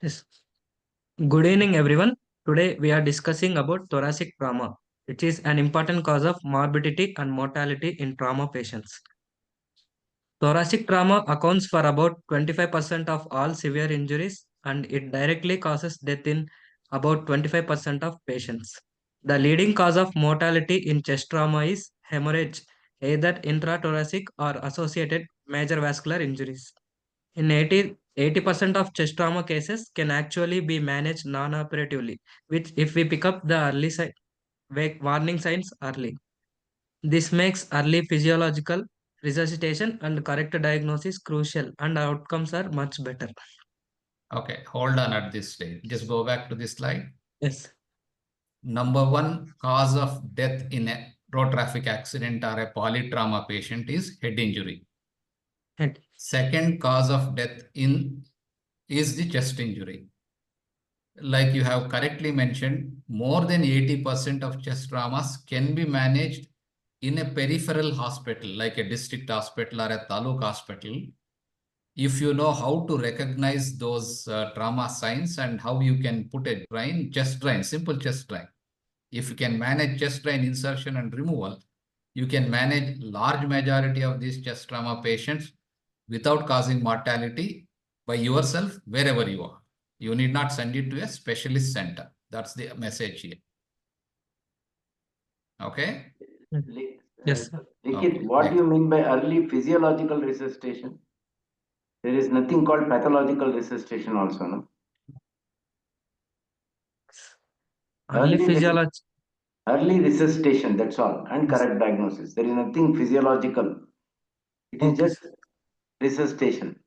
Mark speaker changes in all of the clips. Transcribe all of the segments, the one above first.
Speaker 1: Yes. Good evening, everyone. Today we are discussing about thoracic trauma, which is an important cause of morbidity and mortality in trauma patients. Thoracic trauma accounts for about 25% of all severe injuries and it directly causes death in about 25% of patients. The leading cause of mortality in chest trauma is hemorrhage, either intrathoracic or associated major vascular injuries. In 80% of chest trauma cases can actually be managed non-operatively, which if we pick up the warning signs early. This makes early physiological resuscitation and correct diagnosis crucial and outcomes are much better.
Speaker 2: Okay, hold on at this stage. Just go back to this slide.
Speaker 1: Yes.
Speaker 2: Number one cause of death in a road traffic accident or a polytrauma patient is head injury.
Speaker 1: And
Speaker 2: Second cause of death is the chest injury. Like you have correctly mentioned, more than 80% of chest traumas can be managed in a peripheral hospital, like a district hospital or a taluk hospital, if you know how to recognize those trauma signs and how you can put a drain, chest drain, simple chest drain. If you can manage chest drain insertion and removal, you can manage large majority of these chest trauma patients without causing mortality by yourself wherever you are. You need not send it to a specialist center. That's the message here. Okay?
Speaker 1: yes,
Speaker 3: Likith,
Speaker 2: Okay,
Speaker 3: what do
Speaker 2: next.
Speaker 3: you mean by early physiological resuscitation? There is nothing called pathological resuscitation also, no?
Speaker 1: early
Speaker 3: Early,
Speaker 1: physiology.
Speaker 3: early resuscitation, that's all, and
Speaker 1: Yes.
Speaker 3: correct diagnosis. There is nothing physiological. It is
Speaker 1: Okay.
Speaker 3: just resuscitation.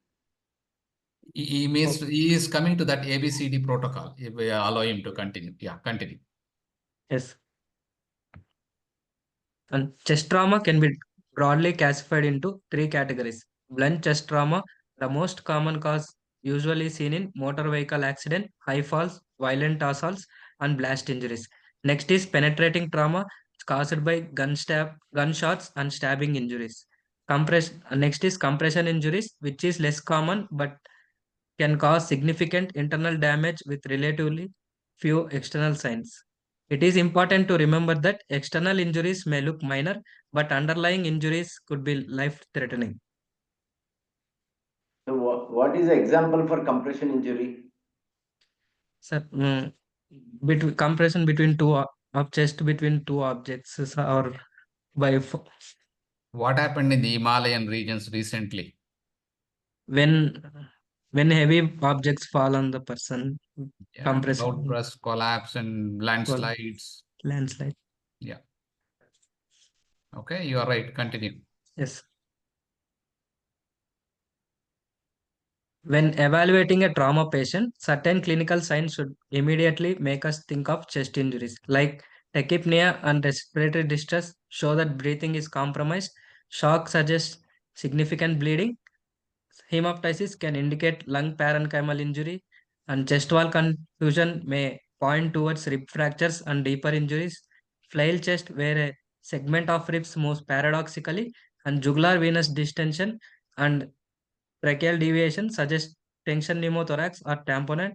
Speaker 2: He is coming to that ABCD protocol. If we allow him to continue. Yeah, continue.
Speaker 1: Yes. And chest trauma can be broadly classified into three categories. Blunt chest trauma, the most common cause usually seen in motor vehicle accident, high falls, violent assaults, and blast injuries. Next is penetrating trauma caused by gunshots, and stabbing injuries. Next is compression injuries, which is less common but can cause significant internal damage with relatively few external signs. It is important to remember that external injuries may look minor, but underlying injuries could be life-threatening.
Speaker 3: So, what is the example for compression injury?
Speaker 1: So, between compression between of chest between two objects or by
Speaker 2: What happened in the Himalayan regions recently?
Speaker 1: when when heavy objects fall on the person,
Speaker 2: Yeah, cloud
Speaker 1: compression,
Speaker 2: burst, collapse, and landslides.
Speaker 1: landslide.
Speaker 2: Yeah. Okay, you are right. Continue.
Speaker 1: Yes. When evaluating a trauma patient, certain clinical signs should immediately make us think of chest injuries, like tachypnea and respiratory distress show that breathing is compromised. Shock suggests significant bleeding. Hemoptysis can indicate lung parenchymal injury, and chest wall confusion may point towards rib fractures and deeper injuries. Flail chest, where a segment of ribs moves paradoxically, and jugular venous distension and tracheal deviation suggests tension pneumothorax or tamponade,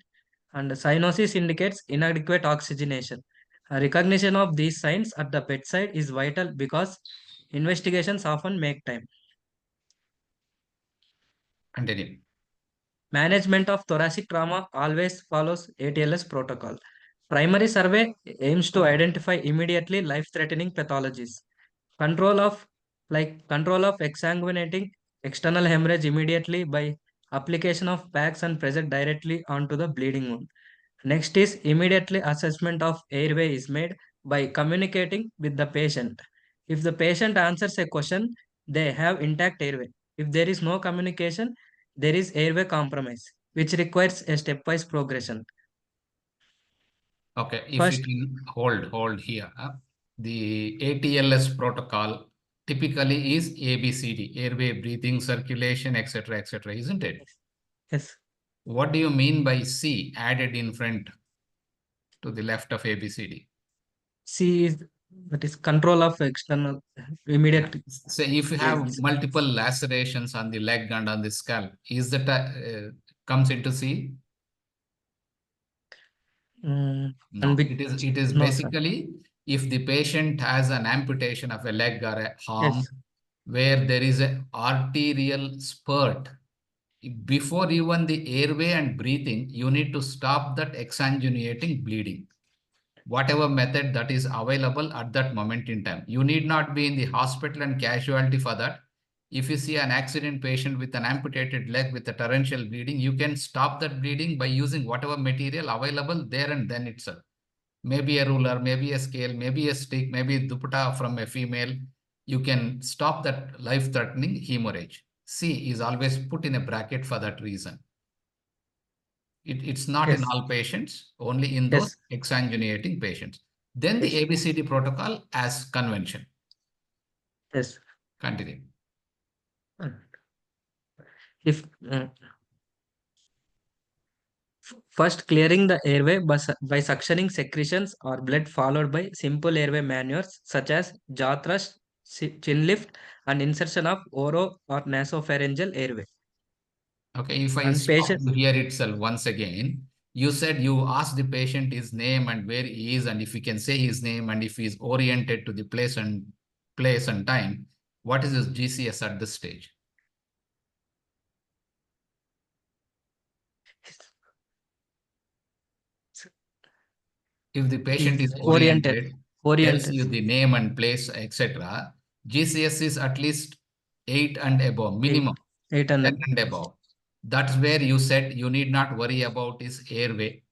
Speaker 1: and cyanosis indicates inadequate oxygenation. Recognition of these signs at the bedside is vital because investigations often make time.
Speaker 2: Continue.
Speaker 1: Management of thoracic trauma always follows ATLS protocol. Primary survey aims to identify immediately life-threatening pathologies. Control of control of exsanguinating external hemorrhage immediately by application of packs and pressure directly onto the bleeding wound. Next is immediately assessment of airway is made by communicating with the patient. If the patient answers a question, they have intact airway. If there is no communication, there is airway compromise, which requires a stepwise progression.
Speaker 2: Okay, if you
Speaker 1: First,
Speaker 2: can hold here. The ATLS protocol typically is ABCD, airway, breathing, circulation, etc., isn't it?
Speaker 1: yes,
Speaker 2: What do you mean by C added in front to the left of ABCD?
Speaker 1: C is that is control of external
Speaker 2: Yeah.
Speaker 1: immediate.
Speaker 2: So if you have
Speaker 3: Yes.
Speaker 2: multiple lacerations on the leg and on the scalp, is that comes into C?
Speaker 1: Mm,
Speaker 2: No,
Speaker 1: and with,
Speaker 2: it is
Speaker 1: no, sir.
Speaker 2: basically if the patient has an amputation of a leg or a arm
Speaker 1: Yes.
Speaker 2: where there is an arterial spurt, before even the airway and breathing, you need to stop that exsanguinating bleeding. Whatever method that is available at that moment in time. You need not be in the hospital and casualty for that. If you see an accident patient with an amputated leg with a torrential bleeding, you can stop that bleeding by using whatever material available there and then itself. Maybe a ruler, maybe a scale, maybe a stick, maybe a dupatta from a female. You can stop that life-threatening hemorrhage. C is always put in a bracket for that reason. It's not in
Speaker 1: Yes.
Speaker 2: all patients, only in those
Speaker 1: Yes.
Speaker 2: exsanguinating patients. Then the
Speaker 1: Yes.
Speaker 2: ABCD protocol as convention.
Speaker 1: Yes.
Speaker 2: Continue.
Speaker 1: If first clearing the airway by suctioning secretions or blood, followed by simple airway maneuvers such as jaw thrust, chin lift, and insertion of oro or nasopharyngeal airway.
Speaker 2: Okay, if I
Speaker 1: And
Speaker 2: stop
Speaker 1: patients,
Speaker 2: you here itself once again, you said you asked the patient his name and where he is, and if he can say his name and if he is oriented to the place and time, what is his GCS at this stage? If the patient
Speaker 1: is
Speaker 2: is
Speaker 1: oriented,
Speaker 2: tells
Speaker 1: oriented,
Speaker 2: you the name and place, etc., GCS is at least 8 and above,
Speaker 1: eight,
Speaker 2: minimum 10
Speaker 1: 800.
Speaker 2: and above. That's where you said you need not worry about his airway.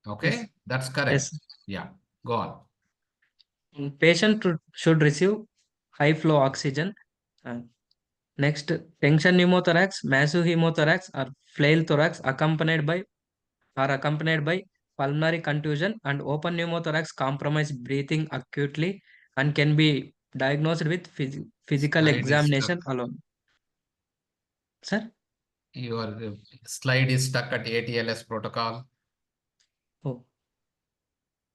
Speaker 1: Yes.
Speaker 2: Okay, that's correct.
Speaker 1: Yes.
Speaker 2: Yeah, go on.
Speaker 1: Patient should receive high flow oxygen. And next, tension pneumothorax, massive hemothorax, or flail thorax accompanied by pulmonary contusion, and open pneumothorax compromise breathing acutely and can be diagnosed with physical
Speaker 2: Slide is stuck.
Speaker 1: examination alone. Sir?
Speaker 2: Your slide is stuck at ATLS protocol.
Speaker 1: Oh,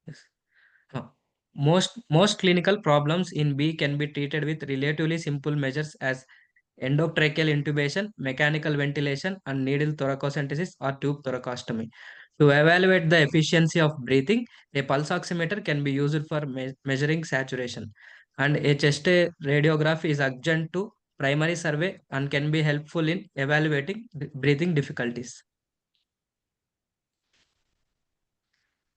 Speaker 1: yes. Uh, most clinical problems in B can be treated with relatively simple measures as endotracheal intubation, mechanical ventilation, and needle thoracocentesis or tube thoracostomy. To evaluate the efficiency of breathing, a pulse oximeter can be used for measuring saturation, and a chest radiograph is adjunct to primary survey and can be helpful in evaluating breathing difficulties.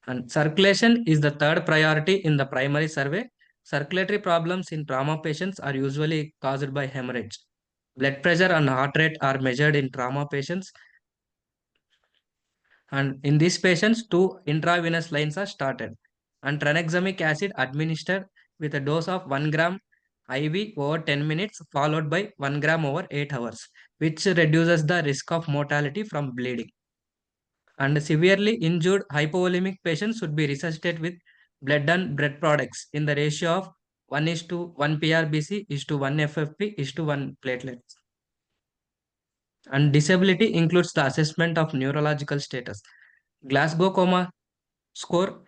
Speaker 1: And circulation is the third priority in the primary survey. Circulatory problems in trauma patients are usually caused by hemorrhage. Blood pressure and heart rate are measured in trauma patients. And in these patients, 2 intravenous lines are started. And tranexamic acid administered with a dose of 1 gram IV over 10 minutes, followed by 1 gram over 8 hours, which reduces the risk of mortality from bleeding. And severely injured hypovolemic patients should be resuscitated with blood and blood products in the ratio of 1 is to 1 PRBC is to 1 FFP is to 1 platelets. And disability includes the assessment of neurological status. Glasgow Coma score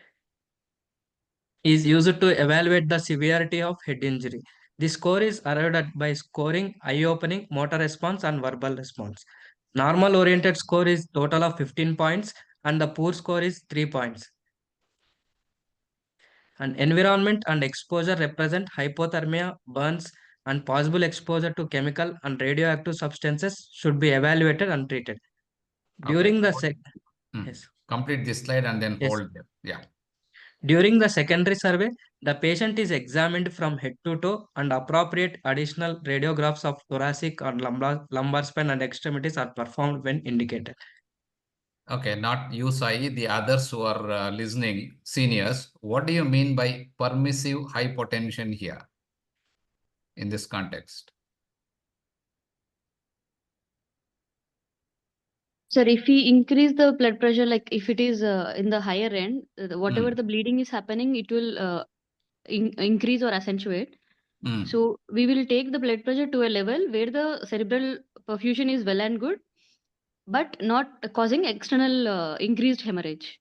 Speaker 1: is used to evaluate the severity of head injury. The score is arrived at by scoring eye opening, motor response, and verbal response. Normal oriented score is total of 15 points, and the poor score is 3 points. And environment and exposure represent hypothermia, burns, and possible exposure to chemical and radioactive substances should be evaluated and treated.
Speaker 2: Okay.
Speaker 1: During the yes,
Speaker 2: Complete this slide and then
Speaker 1: yes.
Speaker 2: hold them. Yeah.
Speaker 1: During the secondary survey, the patient is examined from head to toe, and appropriate additional radiographs of thoracic or lumbar spine and extremities are performed when indicated.
Speaker 2: Okay, not you, Sai, the others who are listening, seniors. What do you mean by permissive hypotension here in this context?
Speaker 4: Sir, if we increase the blood pressure, like if it is in the higher end, whatever
Speaker 2: Mm.
Speaker 4: the bleeding is happening, it will increase or accentuate.
Speaker 2: Mm.
Speaker 4: So we will take the blood pressure to a level where the cerebral perfusion is well and good, but not causing external increased hemorrhage.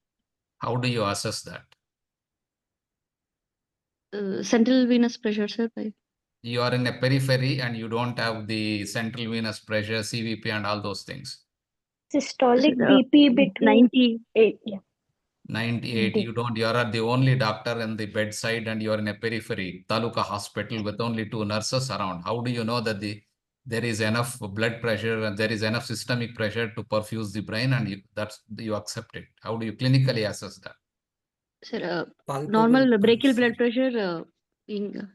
Speaker 2: How do you assess that?
Speaker 4: Central venous pressure, sir.
Speaker 2: You are in a periphery and you don't have the central venous pressure, CVP, and all those things.
Speaker 5: Systolic
Speaker 4: Sir,
Speaker 5: BP between
Speaker 4: 98.
Speaker 5: yeah.
Speaker 2: 98. You are the only doctor in the bedside and you are in a periphery taluka hospital with only 2 nurses around. How do you know that there is enough blood pressure and there is enough systemic pressure to perfuse the brain, and you accept it? How do you clinically assess that?
Speaker 4: Sir,
Speaker 1: Palpable
Speaker 4: normal brachial
Speaker 1: pulse.
Speaker 4: blood pressure in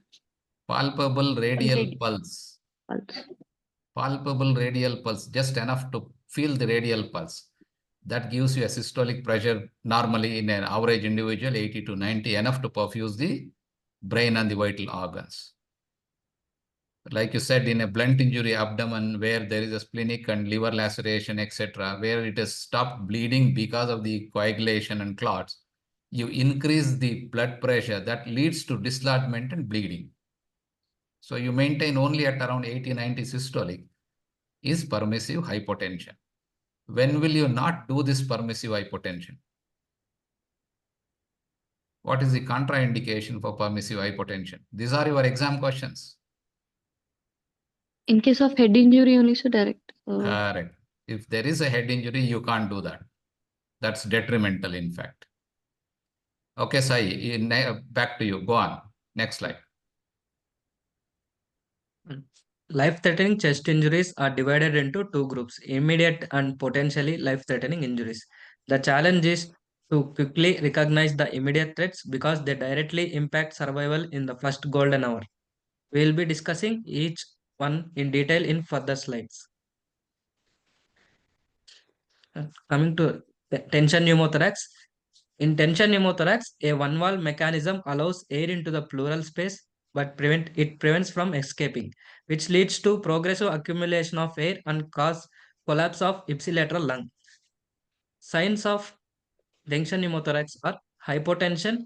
Speaker 2: Palpable radial
Speaker 4: contained
Speaker 2: pulse.
Speaker 4: pulse.
Speaker 2: Palpable radial pulse, just enough to feel the radial pulse. That gives you a systolic pressure normally in an average individual, 80 to 90, enough to perfuse the brain and the vital organs. Like you said, in a blunt injury abdomen where there is a splenic and liver laceration, etc., where it has stopped bleeding because of the coagulation and clots, you increase the blood pressure that leads to dislodgement and bleeding. So you maintain only at around 80-90 systolic is permissive hypotension. When will you not do this permissive hypotension? What is the contraindication for permissive hypotension? These are your exam questions.
Speaker 4: In case of head injury only, so direct.
Speaker 2: Correct. If there is a head injury, you can't do that. That's detrimental, in fact. Okay, Sai, back to you. Go on. Next slide.
Speaker 1: Life-threatening chest injuries are divided into two groups, immediate and potentially life-threatening injuries. The challenge is to quickly recognize the immediate threats because they directly impact survival in the first golden hour. We will be discussing each one in detail in further slides. Coming to tension pneumothorax. In tension pneumothorax, a one-valve mechanism allows air into the pleural space, but prevents from escaping, which leads to progressive accumulation of air and cause collapse of ipsilateral lung. Signs of tension pneumothorax are hypotension,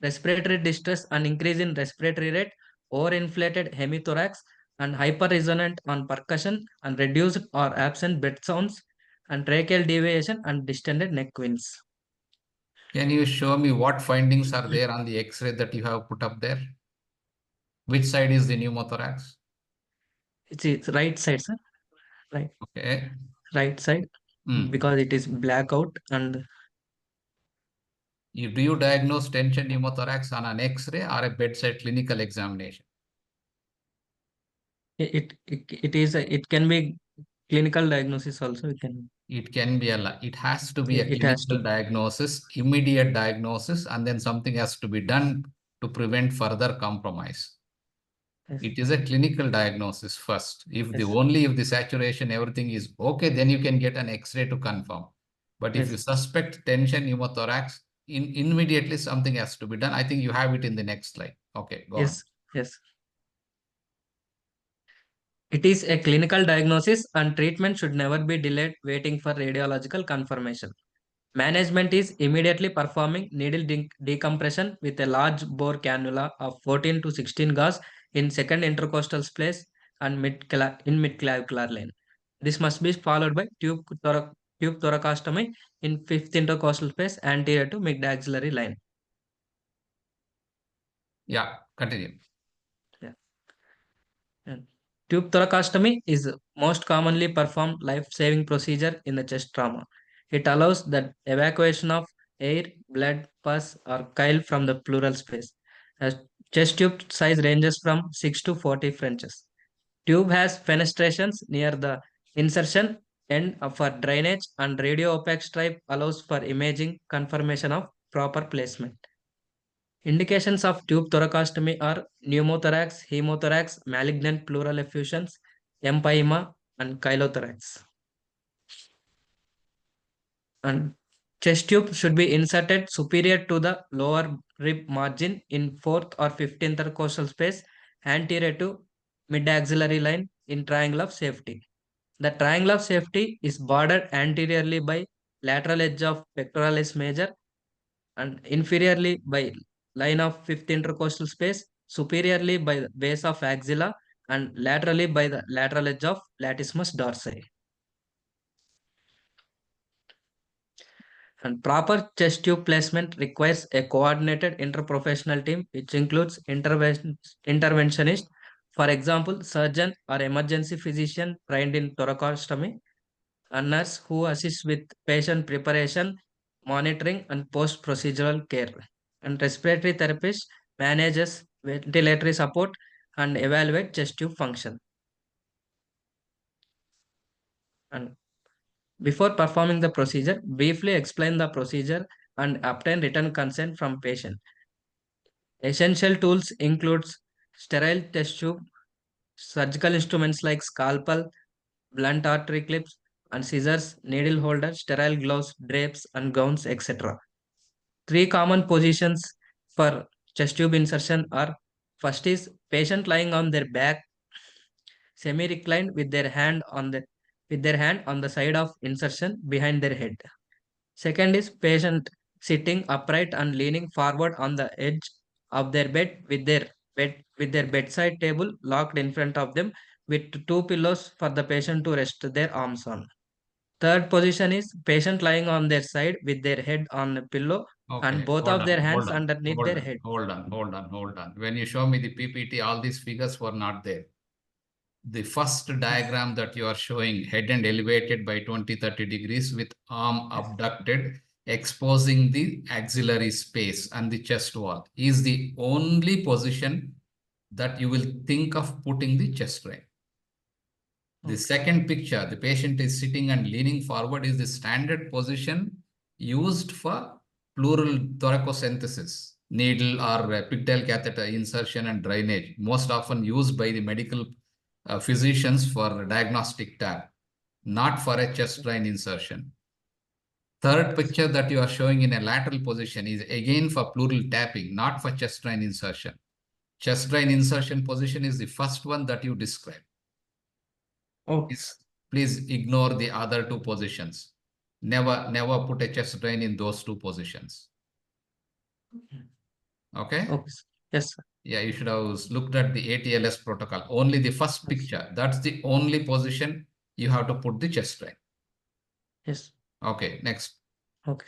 Speaker 1: respiratory distress and increase in respiratory rate, overinflated hemithorax, and hyperresonant on percussion, and reduced or absent breath sounds, and tracheal deviation and distended neck veins.
Speaker 2: Can you show me what findings are there on the X-ray that you have put up there? Which side is the pneumothorax?
Speaker 1: It's right side, sir. Right.
Speaker 2: Okay.
Speaker 1: Right side, because it is blackout and
Speaker 2: do you diagnose tension pneumothorax on an X-ray or a bedside clinical examination?
Speaker 1: it can be clinical diagnosis also.
Speaker 2: It can be it has to be a
Speaker 1: It has
Speaker 2: clinical
Speaker 1: to.
Speaker 2: diagnosis, immediate diagnosis, and then something has to be done to prevent further compromise.
Speaker 1: Yes.
Speaker 2: It is a clinical diagnosis first. If
Speaker 1: Yes.
Speaker 2: if the saturation, everything is okay, then you can get an X-ray to confirm. But if you suspect tension pneumothorax, immediately something has to be done. I think you have it in the next slide. Okay, go on.
Speaker 1: Yes. It is a clinical diagnosis and treatment should never be delayed waiting for radiological confirmation. Management is immediately performing needle decompression with a large bore cannula of 14 to 16 gauge in second intercostal space and mid-clavicular line. This must be followed by tube thoracostomy in fifth intercostal space anterior to mid-axillary line.
Speaker 2: Yeah, continue.
Speaker 1: Yeah. Tube thoracostomy is most commonly performed life-saving procedure in the chest trauma. It allows the evacuation of air, blood, pus, or chyle from the pleural space. A chest tube size ranges from 6 to 40 Frenches. Tube has fenestrations near the insertion end for drainage, and radio opaque stripe allows for imaging confirmation of proper placement. Indications of tube thoracostomy are pneumothorax, hemothorax, malignant pleural effusions, empyema, and chylothorax. And chest tube should be inserted superior to the lower rib margin in fourth or fifth intercostal space, anterior to mid-axillary line in triangle of safety. The triangle of safety is bordered anteriorly by lateral edge of pectoralis major and inferiorly by line of fifth intercostal space, superiorly by the base of axilla, and laterally by the lateral edge of latissimus dorsi. And proper chest tube placement requires a coordinated interprofessional team, which includes interventionist, for example, surgeon or emergency physician trained in thoracostomy, a nurse who assists with patient preparation, monitoring, and post-procedural care, and respiratory therapist manages ventilatory support and evaluate chest tube function. And before performing the procedure, briefly explain the procedure and obtain written consent from patient. Essential tools includes sterile test tube, surgical instruments like scalpel, blunt artery clips, and scissors, needle holder, sterile gloves, drapes, and gowns, etc. Three common positions for chest tube insertion are: first is patient lying on their back, semi-reclined with their hand on the side of insertion behind their head. Second is patient sitting upright and leaning forward on the edge of their bed with their bedside table locked in front of them with two pillows for the patient to rest their arms on. Third position is patient lying on their side with their head on a pillow and
Speaker 2: Okay,
Speaker 1: both
Speaker 2: hold
Speaker 1: of their
Speaker 2: on,
Speaker 1: hands
Speaker 2: hold on,
Speaker 1: underneath
Speaker 2: hold
Speaker 1: their
Speaker 2: on,
Speaker 1: head.
Speaker 2: hold on, hold on, hold on. When you show me the PPT, all these figures were not there. The first diagram that you are showing, head and elevated by 20-30 degrees with arm abducted, exposing the axillary space and the chest wall, is the only position that you will think of putting the chest drain. The second picture, the patient is sitting and leaning forward, is the standard position used for pleural thoracocentesis, needle or pigtail catheter insertion and drainage, most often used by the medical physicians for diagnostic tab, not for a chest drain insertion. Third picture that you are showing in a lateral position is again for pleural tapping, not for chest drain insertion. Chest drain insertion position is the first one that you described.
Speaker 1: Okay.
Speaker 2: Please ignore the other two positions. Never put a chest drain in those two positions. Okay?
Speaker 1: Okay. Yes, sir.
Speaker 2: Yeah, you should have looked at the ATLS protocol. Only the first picture. That's the only position you have to put the chest drain.
Speaker 1: Yes.
Speaker 2: Okay, next.
Speaker 1: Okay.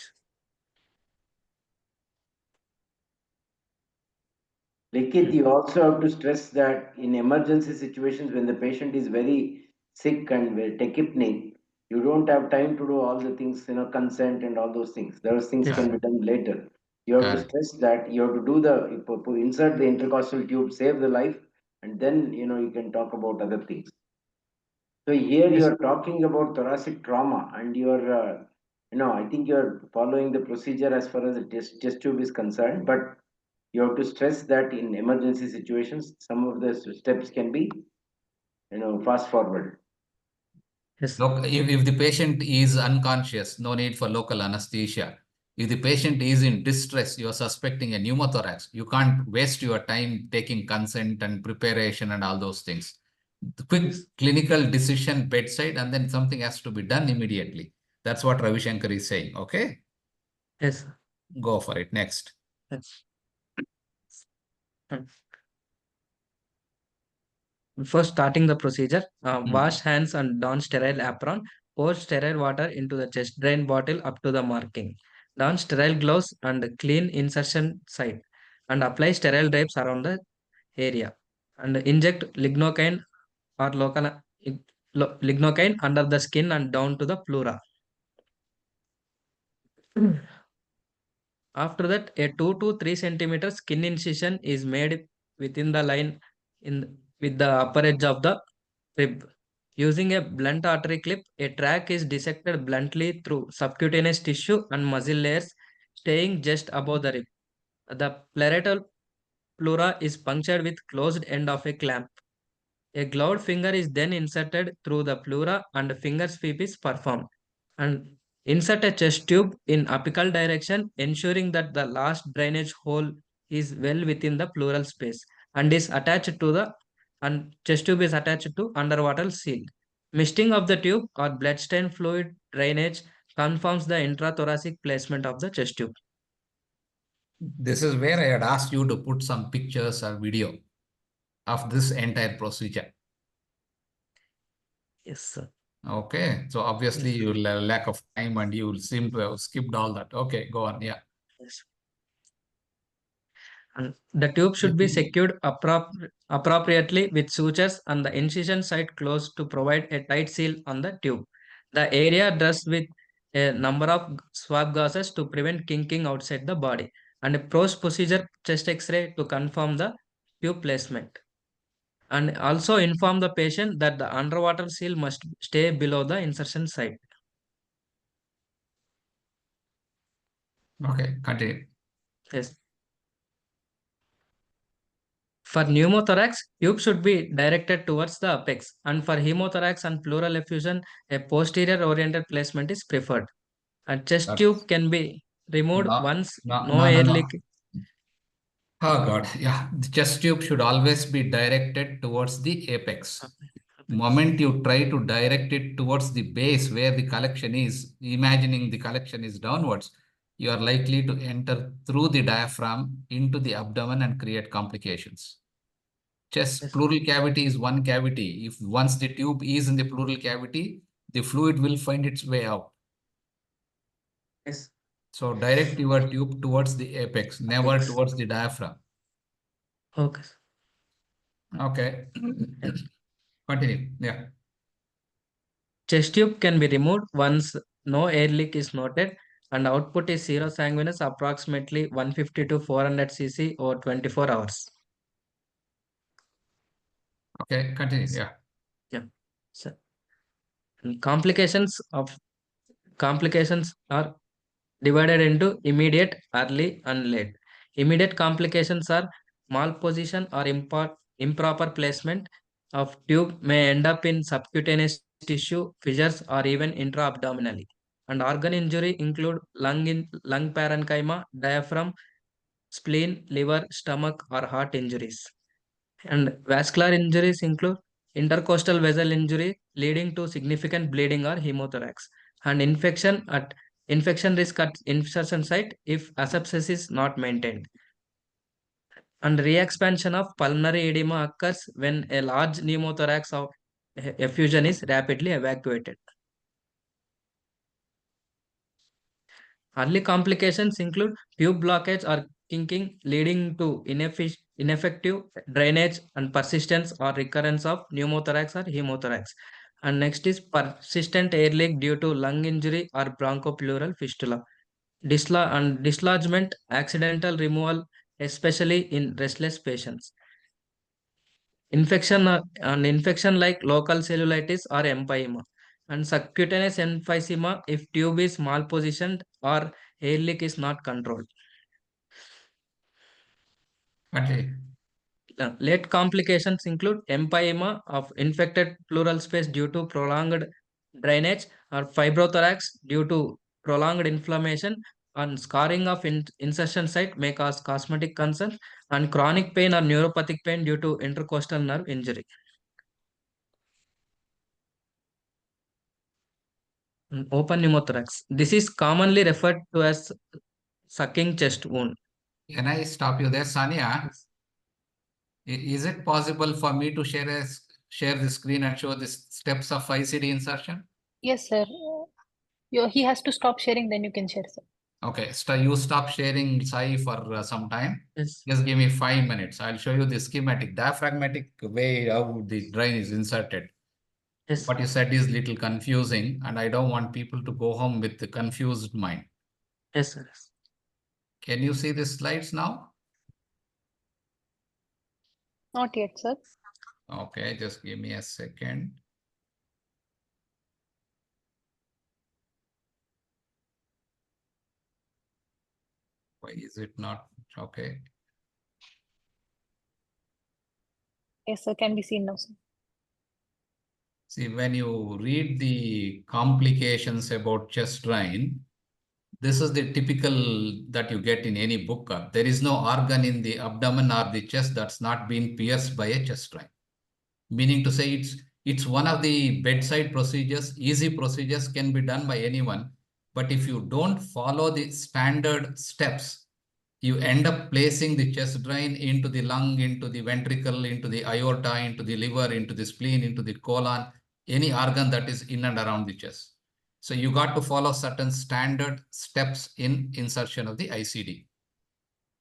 Speaker 3: Likith, you also have to stress that in emergency situations when the patient is very sick and very tachypneic, you don't have time to do all the things, consent and all those things. Those things
Speaker 1: Yes.
Speaker 3: can be done later. You have to
Speaker 2: Correct.
Speaker 3: stress that you have to do insert the intercostal tube, save the life, and then you can talk about other things. So here you
Speaker 1: Yes.
Speaker 3: are talking about thoracic trauma, and I think you're following the procedure as far as the chest tube is concerned, but you have to stress that in emergency situations, some of the steps can be, fast forward.
Speaker 1: Yes.
Speaker 2: Look, if the patient is unconscious, no need for local anesthesia. If the patient is in distress, you are suspecting a pneumothorax. You can't waste your time taking consent and preparation and all those things. The quick
Speaker 1: Yes.
Speaker 2: clinical decision bedside, and then something has to be done immediately. That's what Ravi Shankar is saying. Okay,
Speaker 1: Yes.
Speaker 2: go for it. Next.
Speaker 1: Yes. Before starting the procedure, wash hands and don sterile apron. Pour sterile water into the chest drain bottle up to the marking. Don sterile gloves and clean insertion site. And apply sterile drapes around the area. And inject lignocaine or lignocaine under the skin and down to the pleura. After that, a 2 to 3 centimeter skin incision is made within the line with the upper edge of the rib. Using a blunt artery clip, a track is dissected bluntly through subcutaneous tissue and muscle layers, staying just above the rib. The parietal pleura is punctured with closed end of a clamp. A gloved finger is then inserted through the pleura and finger sweep is performed. And insert a chest tube in apical direction, ensuring that the last drainage hole is well within the pleural space and is attached to the and chest tube is attached to underwater seal. Misting of the tube or bloodstain fluid drainage confirms the intrathoracic placement of the chest tube.
Speaker 2: This is where I had asked you to put some pictures or video of this entire procedure.
Speaker 1: Yes, sir.
Speaker 2: Okay, so obviously
Speaker 1: Yes.
Speaker 2: you'll have lack of time and you will seem to have skipped all that. Okay, go on. Yeah.
Speaker 1: Yes. And the tube should be secured appropriately with sutures and the incision site closed to provide a tight seal on the tube. The area dressed with a number of swab gauzes to prevent kinking outside the body, and a post procedure chest X-ray to confirm the tube placement, and also inform the patient that the underwater seal must stay below the insertion site.
Speaker 2: Okay, continue.
Speaker 1: Yes. For pneumothorax, tube should be directed towards the apex, and for hemothorax and pleural effusion, a posterior oriented placement is preferred. A chest
Speaker 2: That's
Speaker 1: tube can be removed
Speaker 2: no,
Speaker 1: once
Speaker 2: no,
Speaker 1: no
Speaker 2: no, no,
Speaker 1: air
Speaker 2: no.
Speaker 1: leak.
Speaker 2: Oh God, yeah. The chest tube should always be directed towards the apex. Moment you try to direct it towards the base where the collection is, imagining the collection is downwards, you are likely to enter through the diaphragm into the abdomen and create complications. Chest
Speaker 1: Yes.
Speaker 2: pleural cavity is one cavity. If once the tube is in the pleural cavity, the fluid will find its way out.
Speaker 1: Yes.
Speaker 2: So direct your tube towards the apex, never
Speaker 1: Apex.
Speaker 2: towards the diaphragm.
Speaker 1: Okay.
Speaker 2: Okay.
Speaker 1: Yeah.
Speaker 2: Continue. Yeah.
Speaker 1: Chest tube can be removed once no air leak is noted and output is zero sanguinous approximately 150 to 400 cc over 24 hours.
Speaker 2: Okay. Continue. Yeah.
Speaker 1: Yeah. So, and complications are divided into immediate, early, and late. Immediate complications are malposition or improper placement of tube may end up in subcutaneous tissue, fissures, or even intra-abdominally. And organ injury include lung parenchyma, diaphragm, spleen, liver, stomach, or heart injuries. And vascular injuries include intercostal vessel injury leading to significant bleeding or hemothorax, and infection risk at insertion site if asepsis is not maintained. And re-expansion of pulmonary edema occurs when a large pneumothorax of effusion is rapidly evacuated. Early complications include tube blockage or kinking leading to ineffective drainage and persistence or recurrence of pneumothorax or hemothorax. And next is persistent air leak due to lung injury or bronchopleural fistula. Dislodgement, accidental removal, especially in restless patients. Infection like local cellulitis or empyema, and subcutaneous emphysema if tube is malpositioned or air leak is not controlled.
Speaker 2: Continue.
Speaker 1: Late complications include empyema of infected pleural space due to prolonged drainage, or fibrothorax due to prolonged inflammation, and scarring of insertion site may cause cosmetic concerns, and chronic pain or neuropathic pain due to intercostal nerve injury. Open pneumothorax. This is commonly referred to as sucking chest wound.
Speaker 2: Can I stop you there, Sania? Is it possible for me to share the screen and show the steps of ICD insertion?
Speaker 5: Yes, sir. He has to stop sharing, then you can share, sir.
Speaker 2: Okay, you stop sharing Sai for some time.
Speaker 1: Yes.
Speaker 2: Just give me 5 minutes. I'll show you the schematic, diaphragmatic way how the drain is inserted.
Speaker 1: Yes.
Speaker 2: What you said is little confusing, and I don't want people to go home with the confused mind.
Speaker 1: Yes, sir.
Speaker 2: Can you see the slides now?
Speaker 5: Not yet, sir.
Speaker 2: Okay, just give me a second. Why is it not? Okay.
Speaker 5: Yes, sir. Can be seen now, sir.
Speaker 2: See, when you read the complications about chest drain, this is the typical that you get in any book. There is no organ in the abdomen or the chest that's not been pierced by a chest drain. Meaning to say it's one of the bedside procedures, easy procedures, can be done by anyone. But if you don't follow the standard steps, you end up placing the chest drain into the lung, into the ventricle, into the aorta, into the liver, into the spleen, into the colon, any organ that is in and around the chest. So you got to follow certain standard steps in insertion of the ICD.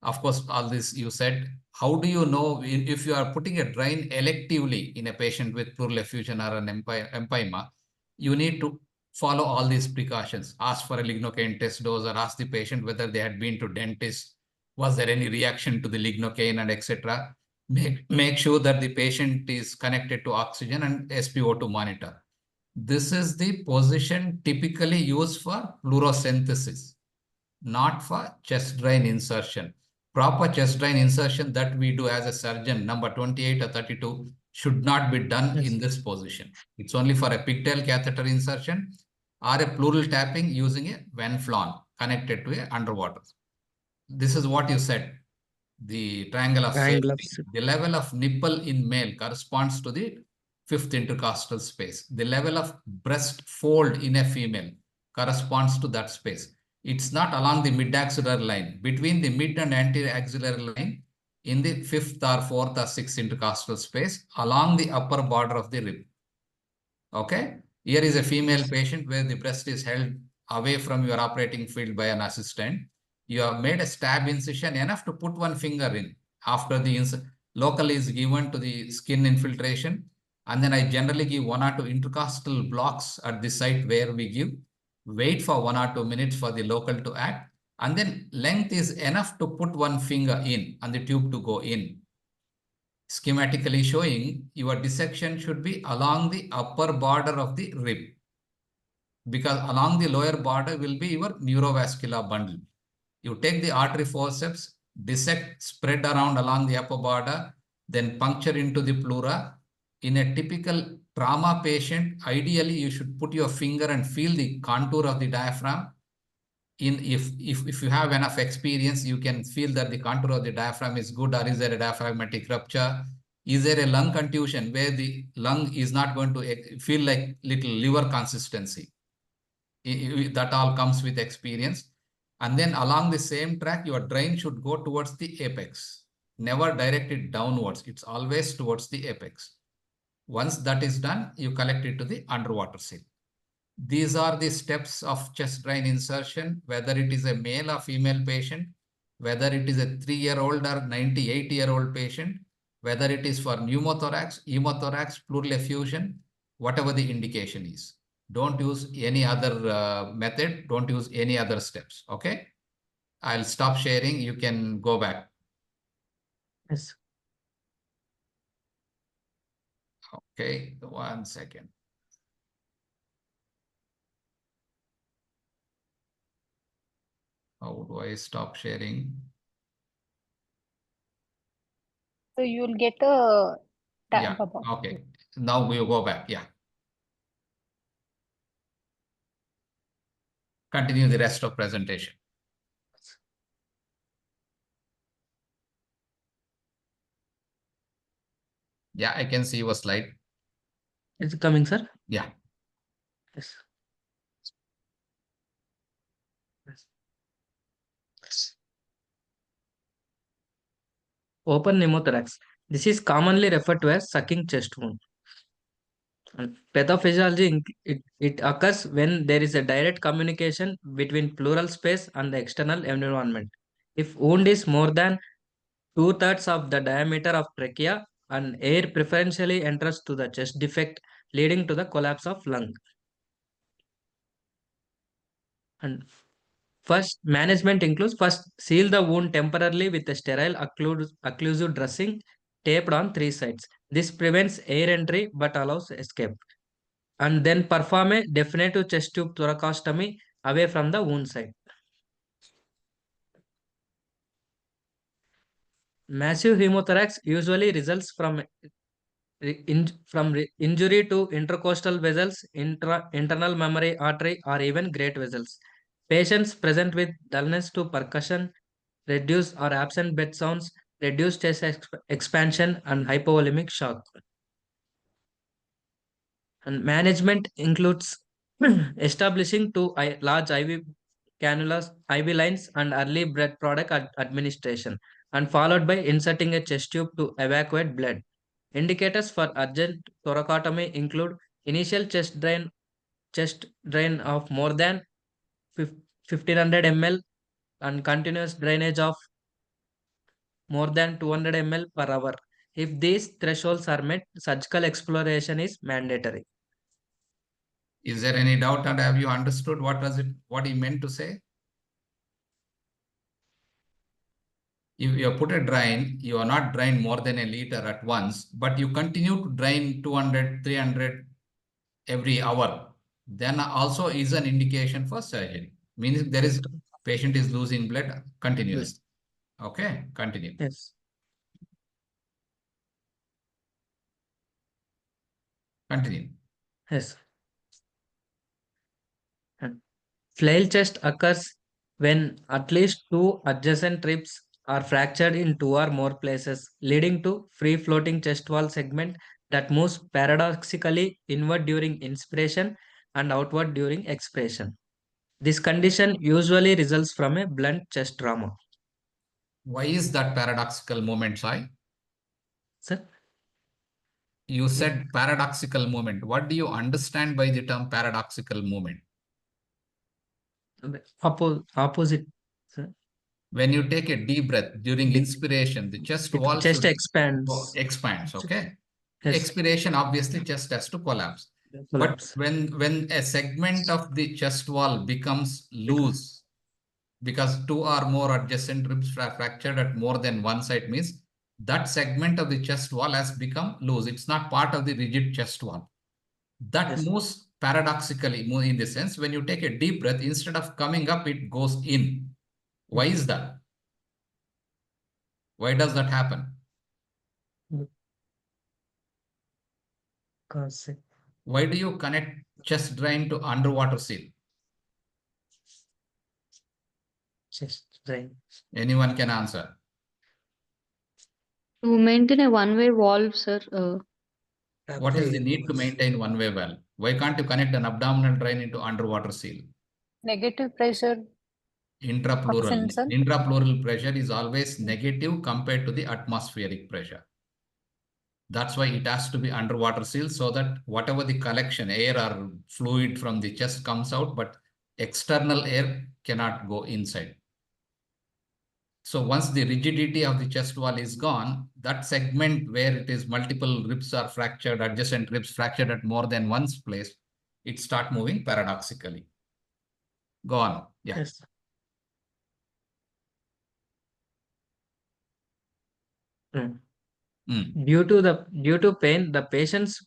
Speaker 2: Of course, all this you said, how do you know if you are putting a drain electively in a patient with pleural effusion or an empyema, you need to follow all these precautions. Ask for a lignocaine test dose, or ask the patient whether they had been to dentist. Was there any reaction to the lignocaine, and etc. Make sure that the patient is connected to oxygen and SpO2 monitor. This is the position typically used for fluorosynthesis, not for chest drain insertion. Proper chest drain insertion that we do as a surgeon, number 28 or 32, should not be done in this position. It's only for a pigtail catheter insertion or a pleural tapping using a Venflon connected to a underwater. This is what you said. The triangle of safety. The level of nipple in male corresponds to the fifth intercostal space. The level of breast fold in a female corresponds to that space. It's not along the mid-axillary line. Between the mid and anterior axillary line, in the fifth or fourth or sixth intercostal space, along the upper border of the rib. Okay? Here is a female patient where the breast is held away from your operating field by an assistant. You have made a stab incision enough to put one finger in. After the local is given to the skin infiltration, and then I generally give 1 or 2 intercostal blocks at the site where we give. Wait for 1 or 2 minutes for the local to act, and then length is enough to put one finger in and the tube to go in. Schematically showing your dissection should be along the upper border of the rib, because along the lower border will be your neurovascular bundle. You take the artery forceps, dissect, spread around along the upper border, then puncture into the pleura. In a typical trauma patient, ideally you should put your finger and feel the contour of the diaphragm. If you have enough experience, you can feel that the contour of the diaphragm is good, or is there a diaphragmatic rupture? Is there a lung contusion where the lung is not going to feel like little liver consistency? That all comes with experience. And then along the same track, your drain should go towards the apex. Never direct it downwards. It's always towards the apex. Once that is done, you collect it to the underwater seal. These are the steps of chest drain insertion, whether it is a male or female patient, whether it is a 3-year-old or 98-year-old patient, whether it is for pneumothorax, hemothorax, pleural effusion, whatever the indication is. Don't use any other method. Don't use any other steps. Okay. I'll stop sharing. You can go back.
Speaker 1: Yes.
Speaker 2: Okay. 1 second. How do I stop sharing?
Speaker 5: So you will get a tab
Speaker 2: Yeah.
Speaker 5: above.
Speaker 2: Okay. Now we'll go back. Yeah. Continue the rest of presentation. Yeah, I can see your slide.
Speaker 1: Is it coming, sir?
Speaker 2: Yeah.
Speaker 1: Yes. Open pneumothorax. This is commonly referred to as sucking chest wound. And pathophysiology, it occurs when there is a direct communication between pleural space and the external environment. If wound is more than 2/3 of the diameter of trachea, and air preferentially enters to the chest defect, leading to the collapse of lung. And first, management includes first seal the wound temporarily with a sterile occlusive dressing taped on 3 sides. This prevents air entry but allows escape. And then perform a definitive chest tube thoracostomy away from the wound site. Massive hemothorax usually results from injury to intercostal vessels, internal memory artery, or even great vessels. Patients present with dullness to percussion, reduced or absent bed sounds, reduced chest expansion, and hypovolemic shock. And management includes establishing 2 large IV cannulas, IV lines, and early blood product administration, and followed by inserting a chest tube to evacuate blood. Indicators for urgent thoracotomy include initial chest drain of more than 1500 ml and continuous drainage of more than 200 ml per hour. If these thresholds are met, surgical exploration is mandatory.
Speaker 2: Is there any doubt, and have you understood what he meant to say? If you put a drain, you are not drain more than a liter at once, but you continue to drain 200, 300 every hour, then also is an indication for surgery. Means there is patient is losing blood continuously. Okay, continue.
Speaker 1: Yes.
Speaker 2: Continue.
Speaker 1: Yes. And flail chest occurs when at least two adjacent ribs are fractured in two or more places, leading to free floating chest wall segment that moves paradoxically inward during inspiration and outward during expiration. This condition usually results from a blunt chest trauma.
Speaker 2: Why is that paradoxical movement, Sai?
Speaker 1: Sir?
Speaker 2: You said paradoxical movement. What do you understand by the term paradoxical movement?
Speaker 1: Opposite. Sir.
Speaker 2: When you take a deep breath during inspiration, the chest wall
Speaker 1: Chest
Speaker 2: should
Speaker 1: expands.
Speaker 2: okay?
Speaker 1: Yes.
Speaker 2: Expiration, obviously, chest has to collapse.
Speaker 1: Collapse.
Speaker 2: But when a segment of the chest wall becomes loose, because two or more adjacent ribs fractured at more than one side, means that segment of the chest wall has become loose. It's not part of the rigid chest wall. That
Speaker 1: Yes.
Speaker 2: moves paradoxically, in the sense when you take a deep breath, instead of coming up, it goes in. Why is that? Why does that happen?
Speaker 1: Because
Speaker 2: Why do you connect chest drain to underwater seal?
Speaker 1: chest drain.
Speaker 2: Anyone can answer.
Speaker 4: To maintain a one-way valve, sir.
Speaker 2: What is the need to maintain one-way valve? Why can't you connect an abdominal drain into underwater seal?
Speaker 5: Negative pressure.
Speaker 2: Intrapleural.
Speaker 5: Option, sir.
Speaker 2: Intrapleural pressure is always negative compared to the atmospheric pressure. That's why it has to be underwater seal, so that whatever the collection, air or fluid from the chest comes out, but external air cannot go inside. So once the rigidity of the chest wall is gone, that segment where it is multiple ribs are fractured, adjacent ribs fractured at more than one place, it start moving paradoxically. Go on. Yeah.
Speaker 1: Yes. Due to pain, the patient's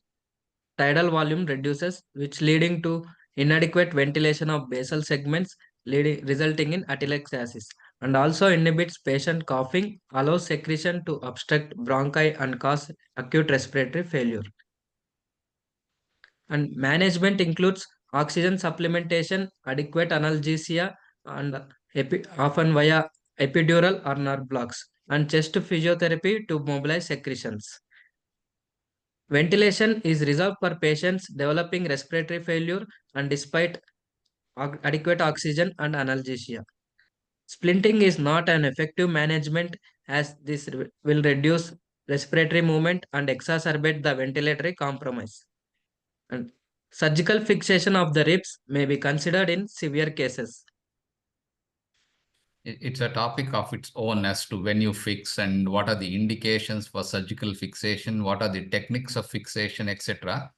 Speaker 1: tidal volume reduces, which leading to inadequate ventilation of basal segments, resulting in atelectasis, and also inhibits patient coughing, allows secretion to obstruct bronchi and cause acute respiratory failure. And management includes oxygen supplementation, adequate analgesia, and often via epidural or nerve blocks, and chest physiotherapy to mobilize secretions. Ventilation is reserved for patients developing respiratory failure and despite adequate oxygen and analgesia. Splinting is not an effective management as this will reduce respiratory movement and exacerbate the ventilatory compromise. And surgical fixation of the ribs may be considered in severe cases.
Speaker 2: It's a topic of its own as to when you fix and what are the indications for surgical fixation, what are the techniques of fixation, etc.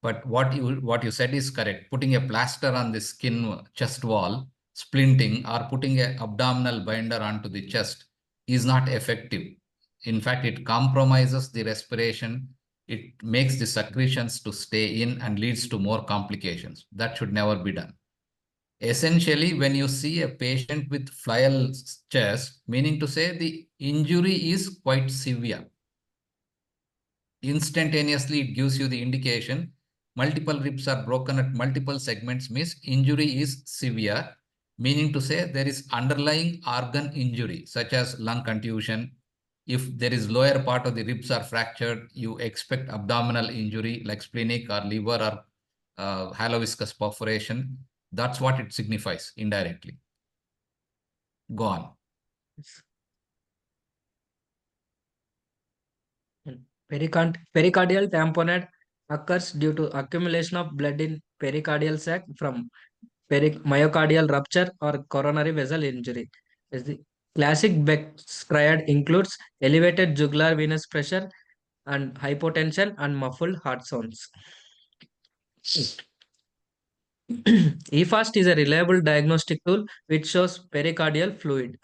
Speaker 2: But what you said is correct. Putting a plaster on the skin chest wall, splinting, or putting an abdominal binder onto the chest is not effective. In fact, it compromises the respiration. It makes the secretions to stay in and leads to more complications. That should never be done. Essentially, when you see a patient with flail chest, meaning to say the injury is quite severe. Instantaneously, it gives you the indication. Multiple ribs are broken at multiple segments means injury is severe, meaning to say there is underlying organ injury, such as lung contusion. If there is lower part of the ribs are fractured, you expect abdominal injury like splenic or liver or haloviscous perforation. That's what it signifies indirectly. Go on.
Speaker 1: Pericardial tamponade occurs due to accumulation of blood in pericardial sac from myocardial rupture or coronary vessel injury. As the classic Beck's triad includes elevated jugular venous pressure and hypotension and muffled heart sounds. EFAST is a reliable diagnostic tool which shows pericardial fluid.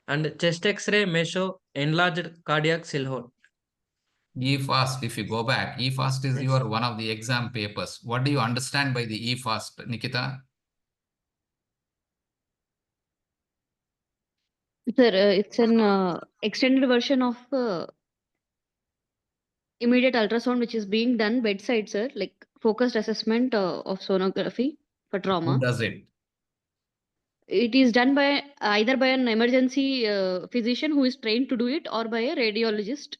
Speaker 1: And chest X-ray may show enlarged cardiac silhouette.
Speaker 2: EFAST, if you go back, EFAST is
Speaker 1: Yes.
Speaker 2: your one of the exam papers. What do you understand by the EFAST, Nikita?
Speaker 4: Sir, it's an extended version of immediate ultrasound, which is being done bedside, sir, like focused assessment of sonography for
Speaker 2: Who
Speaker 4: trauma.
Speaker 2: does it?
Speaker 4: It is done by either by an emergency physician who is trained to do it, or by a radiologist.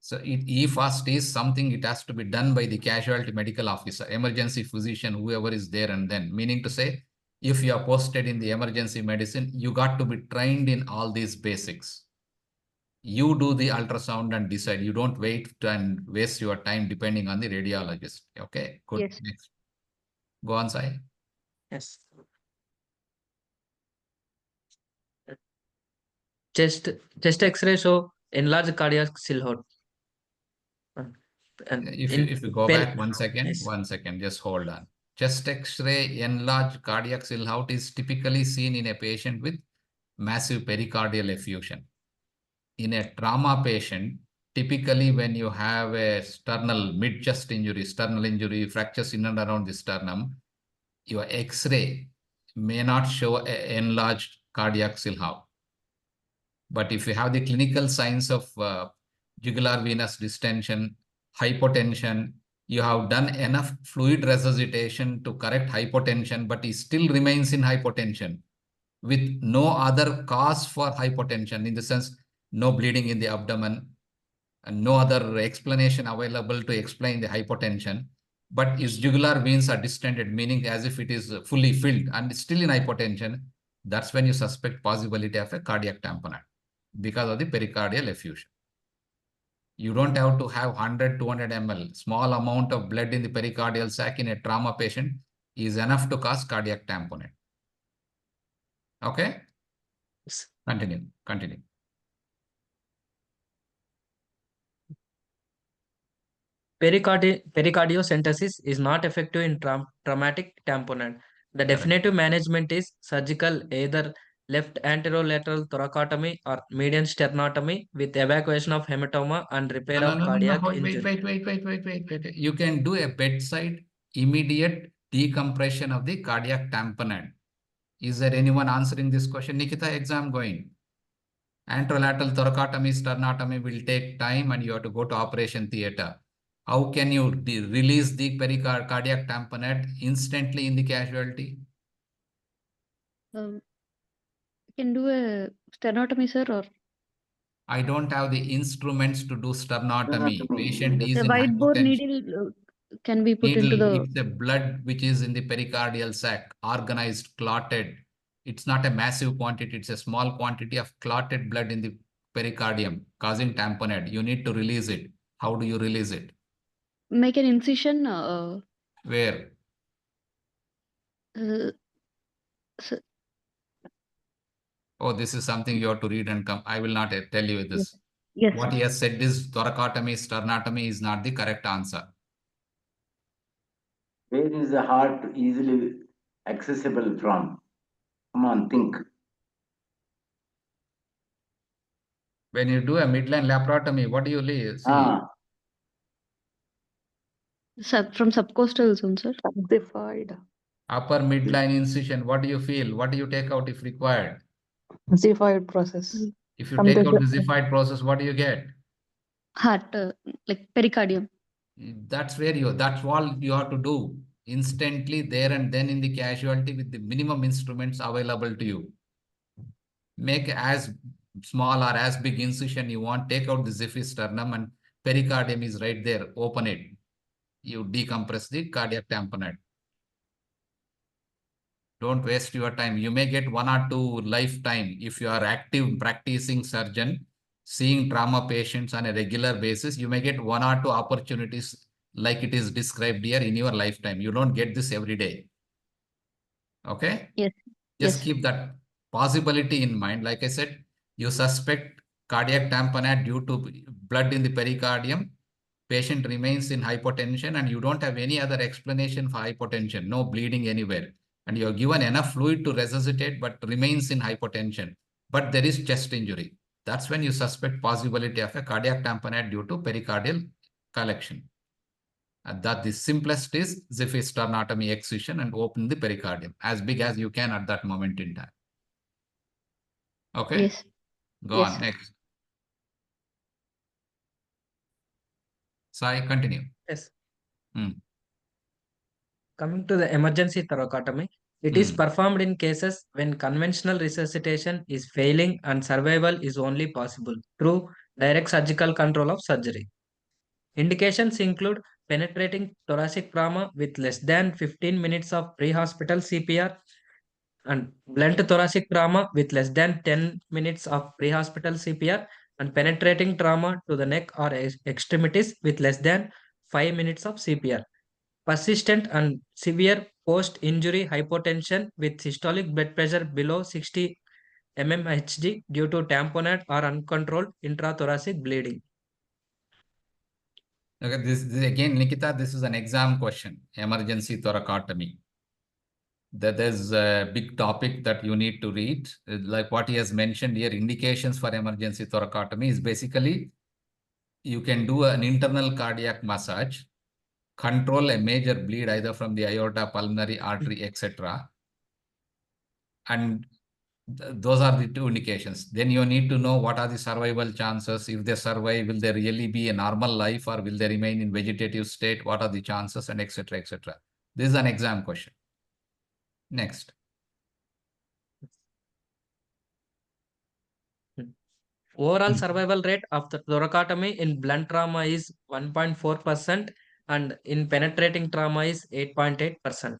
Speaker 2: So EFAST is something, it has to be done by the casualty medical officer, emergency physician, whoever is there and then. Meaning to say, if you are posted in the emergency medicine, you got to be trained in all these basics. You do the ultrasound and decide. You don't wait and waste your time depending on the radiologist. Okay, good.
Speaker 4: Yes.
Speaker 2: Next. Go on, Sai.
Speaker 1: Yes. Chest X-ray show enlarged cardiac silhouette. And
Speaker 2: If you go
Speaker 1: pen-
Speaker 2: back 1 second,
Speaker 1: Yes.
Speaker 2: 1 second, just hold on. Chest X-ray enlarged cardiac silhouette is typically seen in a patient with massive pericardial effusion. In a trauma patient, typically when you have a sternal mid-chest injury, sternal injury, fractures in and around the sternum, your X-ray may not show an enlarged cardiac silhouette. But if you have the clinical signs of jugular venous distension, hypotension, you have done enough fluid resuscitation to correct hypotension, but it still remains in hypotension with no other cause for hypotension, in the sense, no bleeding in the abdomen, and no other explanation available to explain the hypotension, but his jugular veins are distended, meaning as if it is fully filled and still in hypotension, that's when you suspect possibility of a cardiac tamponade because of the pericardial effusion. You don't have to have 100, 200 ml. Small amount of blood in the pericardial sac in a trauma patient is enough to cause cardiac tamponade. Okay?
Speaker 1: Yes.
Speaker 2: Continue.
Speaker 1: Pericardiocentesis is not effective in traumatic tamponade. The definitive management is surgical, either left anterolateral thoracotomy or median sternotomy with evacuation of hematoma and repair of cardiac injury.
Speaker 2: Wait. You can do a bedside immediate decompression of the cardiac tamponade. Is there anyone answering this question? Nikita, exam going. Anterolateral thoracotomy, sternotomy will take time and you have to go to operation theater. How can you release the cardiac tamponade instantly in the casualty?
Speaker 4: Can do a sternotomy, sir, or
Speaker 2: I don't have the instruments to do sternotomy. Patient is
Speaker 4: the
Speaker 2: in
Speaker 4: white bore
Speaker 2: hypotension.
Speaker 4: needle can be put into the.
Speaker 2: It's a blood which is in the pericardial sac, organized, clotted. It's not a massive quantity. It's a small quantity of clotted blood in the pericardium causing tamponade. You need to release it. How do you release it?
Speaker 4: Make an incision.
Speaker 2: Where?
Speaker 4: Sir,
Speaker 2: Oh, this is something you have to read and come. I will not tell you this.
Speaker 4: yes.
Speaker 2: What he has said is thoracotomy, sternotomy is not the correct answer.
Speaker 3: Where is the heart easily accessible from? Come on, think.
Speaker 2: When you do a midline laparotomy, what do you see?
Speaker 4: From subcostal zone, sir.
Speaker 6: Zified.
Speaker 2: Upper midline incision, what do you feel? What do you take out if required?
Speaker 6: Zified process.
Speaker 2: If you
Speaker 6: From
Speaker 2: take
Speaker 6: the-
Speaker 2: out the Zified process, what do you get?
Speaker 4: Heart, like pericardium.
Speaker 2: That's all you have to do instantly there and then in the casualty with the minimum instruments available to you. Make as small or as big incision you want, take out the Zifi sternum and pericardium is right there, open it. You decompress the cardiac tamponade. Don't waste your time. You may get 1 or 2 lifetime if you are active practicing surgeon, seeing trauma patients on a regular basis. You may get 1 or 2 opportunities like it is described here in your lifetime. You don't get this every day. Okay?
Speaker 4: Yes.
Speaker 2: Just keep that possibility in mind. Like I said, you suspect cardiac tamponade due to blood in the pericardium. patient remains in hypotension and you don't have any other explanation for hypotension, no bleeding anywhere, and you are given enough fluid to resuscitate but remains in hypotension, but there is chest injury. That's when you suspect possibility of a cardiac tamponade due to pericardial collection. And that the simplest is Ziffy sternotomy excision and open the pericardium as big as you can at that moment in time. Okay?
Speaker 4: Yes.
Speaker 2: Go
Speaker 4: Yes.
Speaker 2: on, next. Sai, continue.
Speaker 1: Yes.
Speaker 2: Hmm.
Speaker 1: Coming to the emergency thoracotomy, it is performed in cases when conventional resuscitation is failing and survival is only possible through direct surgical control of surgery. Indications include penetrating thoracic trauma with less than 15 minutes of pre-hospital CPR and blunt thoracic trauma with less than 10 minutes of pre-hospital CPR and penetrating trauma to the neck or extremities with less than 5 minutes of CPR. Persistent and severe post-injury hypotension with systolic blood pressure below 60 mmHg due to tamponade or uncontrolled intrathoracic bleeding.
Speaker 2: Okay, this again, Nikita, this is an exam question, emergency thoracotomy. There's a big topic that you need to read. Like what he has mentioned here, indications for emergency thoracotomy is basically you can do an internal cardiac massage, control a major bleed either from the aorta, pulmonary artery, etc. And those are the two indications. Then you need to know what are the survival chances. If they survive, will they really be a normal life or will they remain in vegetative state? What are the chances and etc. etc. This is an exam question. Next.
Speaker 1: Overall survival rate of the thoracotomy in blunt trauma is 1.4% and in penetrating trauma is 8.8%.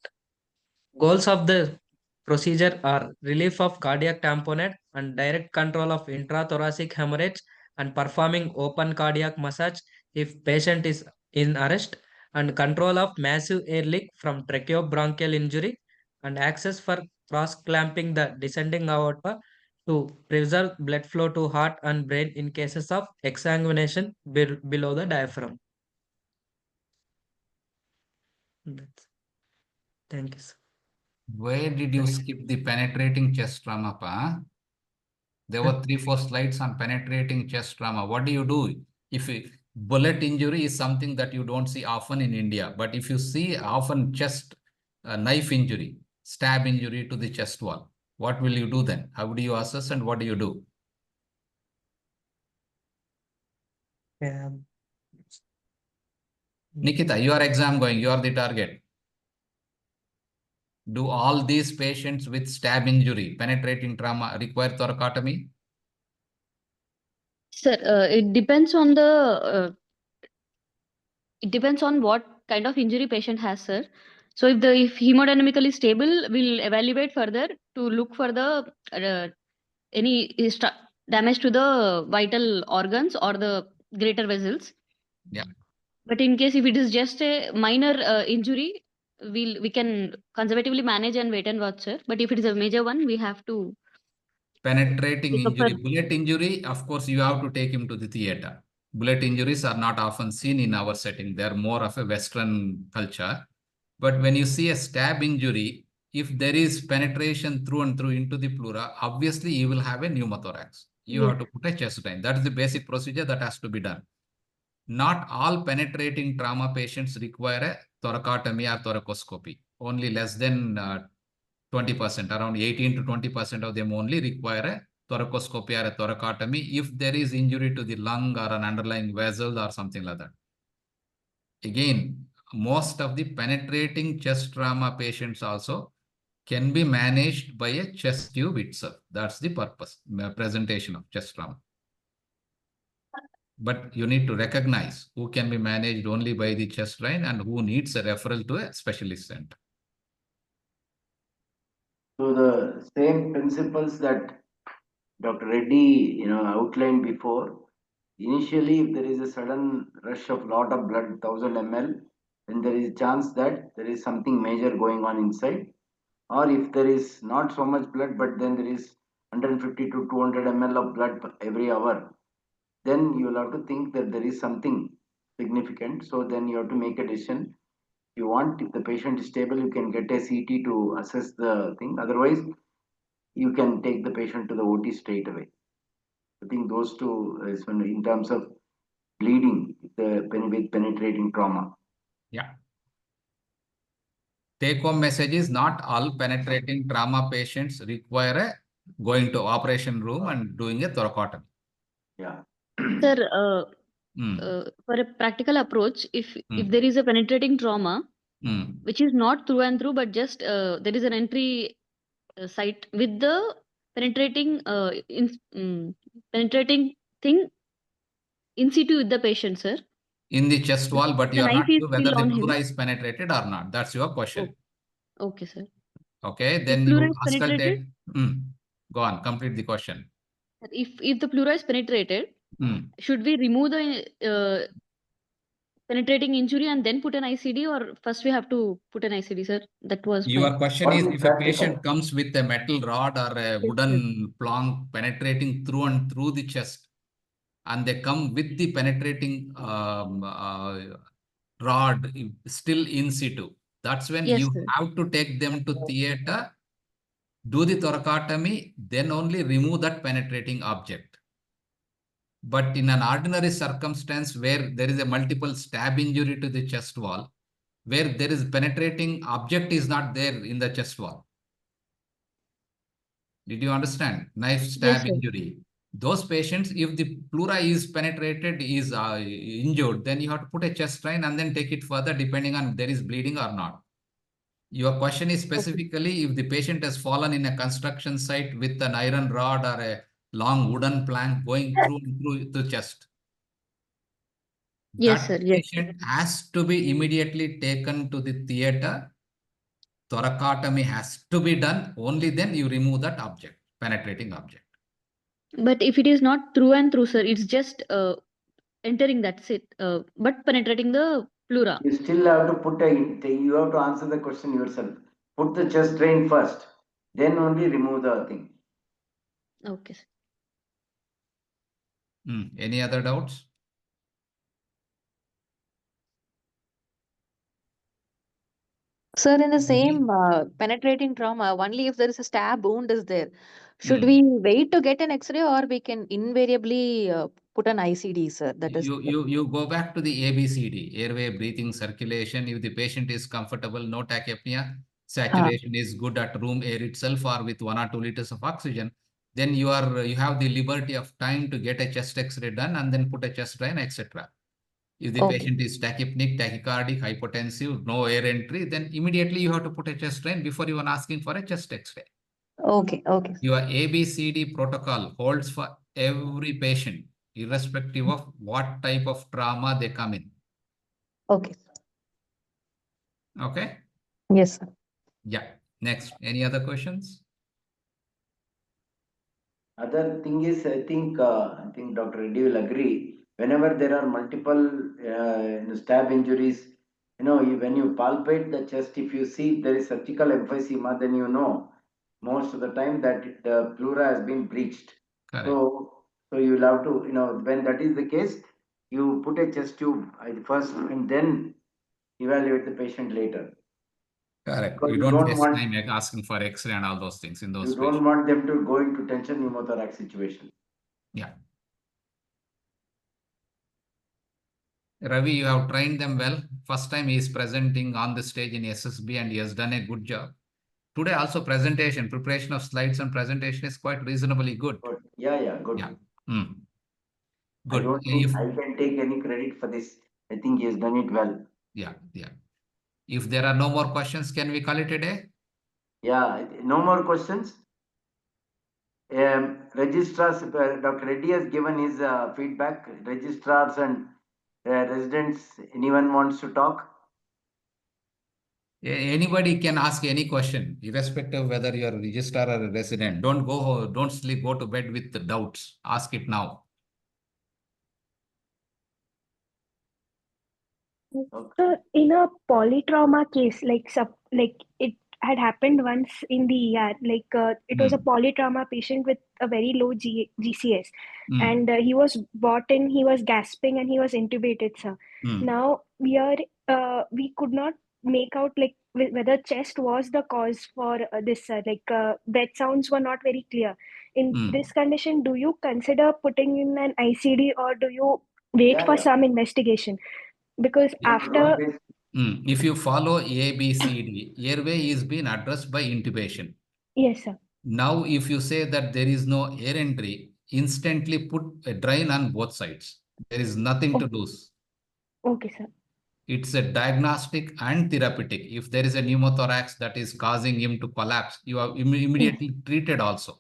Speaker 1: Goals of the procedure are relief of cardiac tamponade and direct control of intrathoracic hemorrhage and performing open cardiac massage if patient is in arrest and control of massive air leak from tracheobronchial injury and access for cross-clamping the descending aorta to preserve blood flow to heart and brain in cases of exsanguination below the diaphragm. Thank you, sir.
Speaker 2: Where did you skip the penetrating chest trauma, pa? There were 3-4 slides on penetrating chest trauma. What do you do? If bullet injury is something that you don't see often in India, but if you see often chest knife injury, stab injury to the chest wall, what will you do then? How do you assess and what do you do? Nikita, your exam going, you are the target. Do all these patients with stab injury, penetrating trauma require thoracotomy?
Speaker 4: Sir, it depends on what kind of injury patient has, sir. So if hemodynamically stable, we'll evaluate further to look for the any damage to the vital organs or the greater vessels.
Speaker 2: Yeah.
Speaker 4: But in case if it is just a minor injury, we can conservatively manage and wait and watch, sir. But if it is a major one, we have to
Speaker 2: Penetrating
Speaker 4: pick up
Speaker 2: injury, bullet injury, of course, you have to take him to the theater. Bullet injuries are not often seen in our setting. They're more of a Western culture. But when you see a stab injury, if there is penetration through and through into the pleura, obviously you will have a pneumothorax. You have to put a chest drain. That is the basic procedure that has to be done. Not all penetrating trauma patients require a thoracotomy or thoracoscopy. Only less than 20%, around 18 to 20% of them only require a thoracoscopy or a thoracotomy if there is injury to the lung or an underlying vessel or something like that. Again, most of the penetrating chest trauma patients also can be managed by a chest tube itself. That's the purpose, presentation of chest trauma. But you need to recognize who can be managed only by the chest drain and who needs a referral to a specialist center.
Speaker 3: So the same principles that Dr. Reddy, outlined before. Initially, if there is a sudden rush of lot of blood, 1000 ml, then there is a chance that there is something major going on inside. Or if there is not so much blood, but then there is 150 to 200 ml of blood every hour, then you will have to think that there is something significant. So then you have to make a decision. If you want, if the patient is stable, you can get a CT to assess the thing. Otherwise, you can take the patient to the OT straight away. I think those two is in terms of bleeding with penetrating trauma.
Speaker 2: Yeah. Take home message is not all penetrating trauma patients require a going to operation room and doing a thoracotomy.
Speaker 3: Yeah.
Speaker 4: Sir,
Speaker 2: Mm.
Speaker 4: for a practical approach, if
Speaker 2: Mm.
Speaker 4: there is a penetrating trauma,
Speaker 2: Mm.
Speaker 4: which is not through and through, but just there is an entry site with the penetrating penetrating thing in situ with the patient, sir.
Speaker 2: In the chest wall, but you
Speaker 4: The
Speaker 2: are
Speaker 4: knife
Speaker 2: not
Speaker 4: is
Speaker 2: sure whether
Speaker 4: still
Speaker 2: the
Speaker 4: on
Speaker 2: pleura
Speaker 4: him.
Speaker 2: is penetrated or not. That's your question.
Speaker 4: Okay, sir.
Speaker 2: Okay,
Speaker 4: If
Speaker 2: then
Speaker 4: pleura
Speaker 2: you
Speaker 4: is penetrated,
Speaker 2: auscultate. Go on, complete the question.
Speaker 4: if the pleura is penetrated, should we remove the penetrating injury and then put an ICD, or first we have to put an ICD, sir? That was
Speaker 2: Your
Speaker 4: my
Speaker 2: question
Speaker 3: What
Speaker 2: is,
Speaker 3: is
Speaker 2: if a
Speaker 3: practical?
Speaker 2: patient comes with a metal rod or a
Speaker 4: Yes,
Speaker 2: wooden plank penetrating through and through the chest, and they come with the penetrating rod still in situ, that's when
Speaker 4: yes,
Speaker 2: you
Speaker 4: sir.
Speaker 2: have to take them to theater, do the thoracotomy, then only remove that penetrating object. But in an ordinary circumstance where there is a multiple stab injury to the chest wall, where there is penetrating object is not there in the chest wall. Did you understand? Knife
Speaker 4: Yes,
Speaker 2: stab
Speaker 4: sir.
Speaker 2: injury. Those patients, if the pleura is penetrated, is injured, then you have to put a chest drain and then take it further depending on there is bleeding or not. Your question is specifically if the patient has fallen in a construction site with an iron rod or a long wooden plank going through the chest.
Speaker 4: Yes,
Speaker 2: That
Speaker 4: sir. Yes.
Speaker 2: patient has to be immediately taken to the theater. Thoracotomy has to be done. Only then you remove that object, penetrating object.
Speaker 4: But if it is not through and through, sir, it's just entering, that's it. But penetrating the pleura.
Speaker 3: You still have to you have to answer the question yourself. Put the chest drain first, then only remove the thing.
Speaker 4: Okay, sir.
Speaker 2: Any other doubts?
Speaker 6: Sir, in the same penetrating trauma, only if there is a stab wound is there. Should
Speaker 2: Hmm.
Speaker 6: we wait to get an X-ray, or we can invariably put an ICD, sir? That is
Speaker 2: You go back to the ABCD, airway, breathing, circulation. If the patient is comfortable, no tachypnea, saturation is good at room air itself or with 1 or 2 liters of oxygen, then you have the liberty of time to get a chest X-ray done and then put a chest drain, etc. If the
Speaker 6: okay.
Speaker 2: patient is tachypnic, tachycardic, hypotensive, no air entry, then immediately you have to put a chest drain before even asking for a chest X-ray.
Speaker 6: Okay, okay.
Speaker 2: Your ABCD protocol holds for every patient, irrespective of what type of trauma they come in.
Speaker 6: Okay.
Speaker 2: Okay?
Speaker 6: Yes, sir.
Speaker 2: Yeah. Next, any other questions?
Speaker 3: Other thing is, I think Dr. Reddy will agree. Whenever there are multiple stab injuries, when you palpate the chest, if you see there is surgical emphysema, then you know most of the time that the pleura has been breached.
Speaker 2: Correct.
Speaker 3: So you will have to, when that is the case, you put a chest tube first and then evaluate the patient later.
Speaker 2: Correct.
Speaker 3: Because
Speaker 2: You
Speaker 3: you
Speaker 2: don't
Speaker 3: don't
Speaker 2: waste
Speaker 3: want
Speaker 2: time asking for X-ray and all those things in those
Speaker 3: you
Speaker 2: patients.
Speaker 3: don't want them to go into tension pneumothorax situation.
Speaker 2: Yeah. Ravi, you have trained them well. First time he is presenting on the stage in SSB and he has done a good job. Today also preparation of slides and presentation is quite reasonably good.
Speaker 3: Good. Yeah, good.
Speaker 2: Yeah.
Speaker 3: I
Speaker 2: Good.
Speaker 3: don't think I can take any credit for this. I think he has done it well.
Speaker 2: Yeah. If there are no more questions, can we call it a day?
Speaker 3: Yeah, no more questions. Registrars, Dr. Reddy has given his feedback. Registrars and residents, anyone wants to talk?
Speaker 2: Anybody can ask any question, irrespective of whether you are a registrar or a resident. Don't sleep, go to bed with the doubts. Ask it now.
Speaker 7: So in a polytrauma case, like it had happened once in the ER, it was a polytrauma patient with a very low GCS,
Speaker 2: Mm.
Speaker 7: and he was brought in. He was gasping and he was intubated, sir.
Speaker 2: Mm.
Speaker 7: Now we could not make out like whether chest was the cause for this, sir. Breath sounds were not very clear. In
Speaker 2: Mm.
Speaker 7: this condition, do you consider putting in an ICD, or do you wait for some investigation? Because
Speaker 2: Yeah.
Speaker 7: after
Speaker 2: If you follow A, B, C, D, airway is being addressed by intubation.
Speaker 7: yes, sir.
Speaker 2: Now, if you say that there is no air entry, instantly put a drain on both sides. There is nothing to lose.
Speaker 7: Okay, sir.
Speaker 2: It's a diagnostic and therapeutic. If there is a pneumothorax that is causing him to collapse, you are immediately treated also.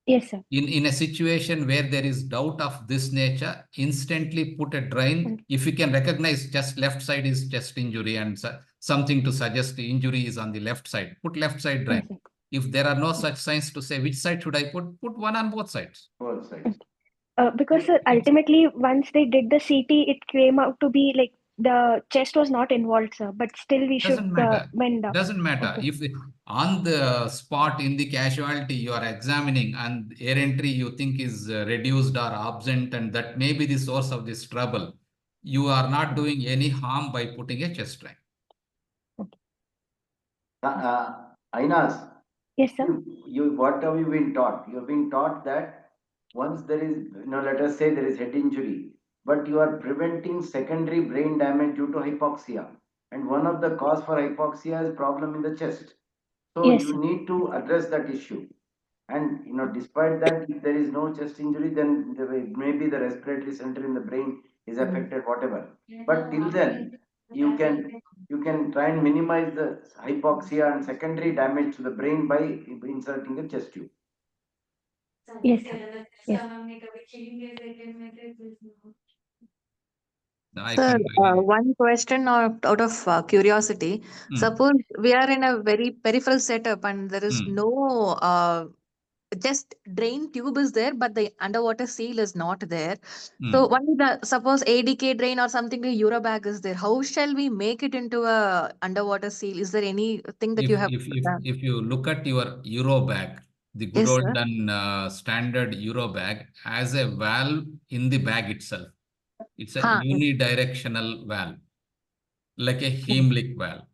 Speaker 7: Yes, sir.
Speaker 2: In a situation where there is doubt of this nature, instantly put a drain. If you can recognize just left side is chest injury and something to suggest the injury is on the left side, put left side drain.
Speaker 7: Yes,
Speaker 2: If there are no such signs to say which side should I put one on both sides.
Speaker 3: Both sides.
Speaker 7: Because sir, ultimately, once they did the CT, it came out to be like the chest was not involved, sir. But still, we should
Speaker 2: Doesn't matter.
Speaker 7: bend down.
Speaker 2: Doesn't matter.
Speaker 7: Okay.
Speaker 2: If on the spot in the casualty you are examining and air entry you think is reduced or absent, and that may be the source of this trouble, you are not doing any harm by putting a chest drain.
Speaker 3: Ainas,
Speaker 7: Yes, sir.
Speaker 3: what have you been taught? You have been taught that once there is, let us say there is head injury, but you are preventing secondary brain damage due to hypoxia. And one of the cause for hypoxia is problem in the chest. So
Speaker 7: Yes,
Speaker 3: you
Speaker 7: sir.
Speaker 3: need to address that issue. And despite that, if there is no chest injury, then maybe the respiratory center in the brain is affected, whatever. But till then, you can try and minimize the hypoxia and secondary damage to the brain by inserting a chest tube.
Speaker 7: Yes, sir. Yes.
Speaker 2: I
Speaker 6: Sir,
Speaker 2: can really.
Speaker 6: one question out of curiosity. Suppose we are in a very peripheral setup and there is no just drain tube is there, but the underwater seal is not there. So only the suppose ADK drain or something, a Eurobag is there. How shall we make it into a underwater seal? Is there anything that you have done?
Speaker 2: If you look at your Euro bag, the good
Speaker 6: Yes,
Speaker 2: old
Speaker 6: sir.
Speaker 2: done standard Euro bag has a valve in the bag itself. It's a
Speaker 6: Huh.
Speaker 2: unidirectional valve, like a Heimlich valve.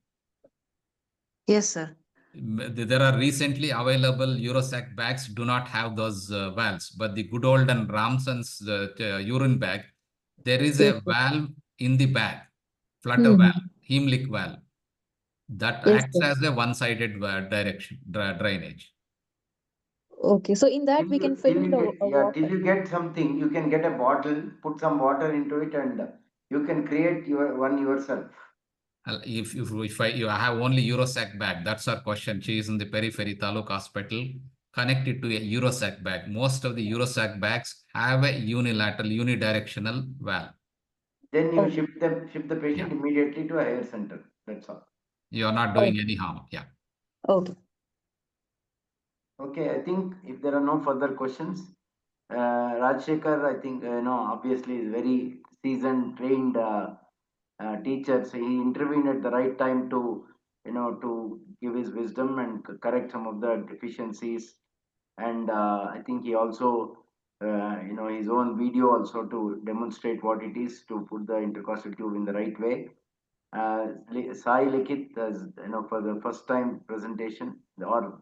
Speaker 6: Yes, sir.
Speaker 2: There are recently available Eurosac bags do not have those valves, but the good old and Ramson's urine bag, there is
Speaker 6: Yes,
Speaker 2: a
Speaker 6: sir.
Speaker 2: valve in the bag, flutter valve, Heimlich valve, that
Speaker 6: Yes,
Speaker 2: acts
Speaker 6: sir.
Speaker 2: as a one-sided direction drainage.
Speaker 6: Okay, so in that we can fill the water.
Speaker 3: Till you get something, you can get a bottle, put some water into it, and you can create your one yourself.
Speaker 2: If you have only Eurosac bag, that's our question. She is in the periphery Taluk hospital, connected to a Eurosac bag. Most of the Eurosac bags have a unidirectional valve.
Speaker 3: Then you
Speaker 6: Okay.
Speaker 3: ship the patient immediately to a hair center. That's all.
Speaker 2: You are not doing any harm. Yeah.
Speaker 6: Okay.
Speaker 3: Okay, I think if there are no further questions, Rajshekhar, I think obviously is very seasoned, trained teacher. So he intervened at the right time to to give his wisdom and correct some of the deficiencies. And I think he also his own video also to demonstrate what it is to put the intercostal tube in the right way. Sai Likith has, for the first time presentation or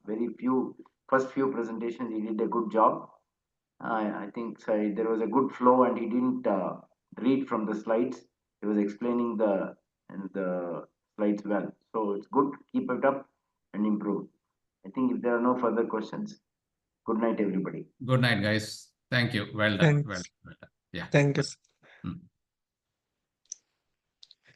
Speaker 3: first few presentations, he did a good job. I think there was a good flow and he didn't read from the slides. He was explaining the slides well. So it's good. Keep it up and improve. I think if there are no further questions, good night, everybody.
Speaker 2: Good night, guys. Thank you. Well done.
Speaker 1: Thanks.
Speaker 2: Well done. Yeah.
Speaker 1: Thank you.
Speaker 2: Hmm.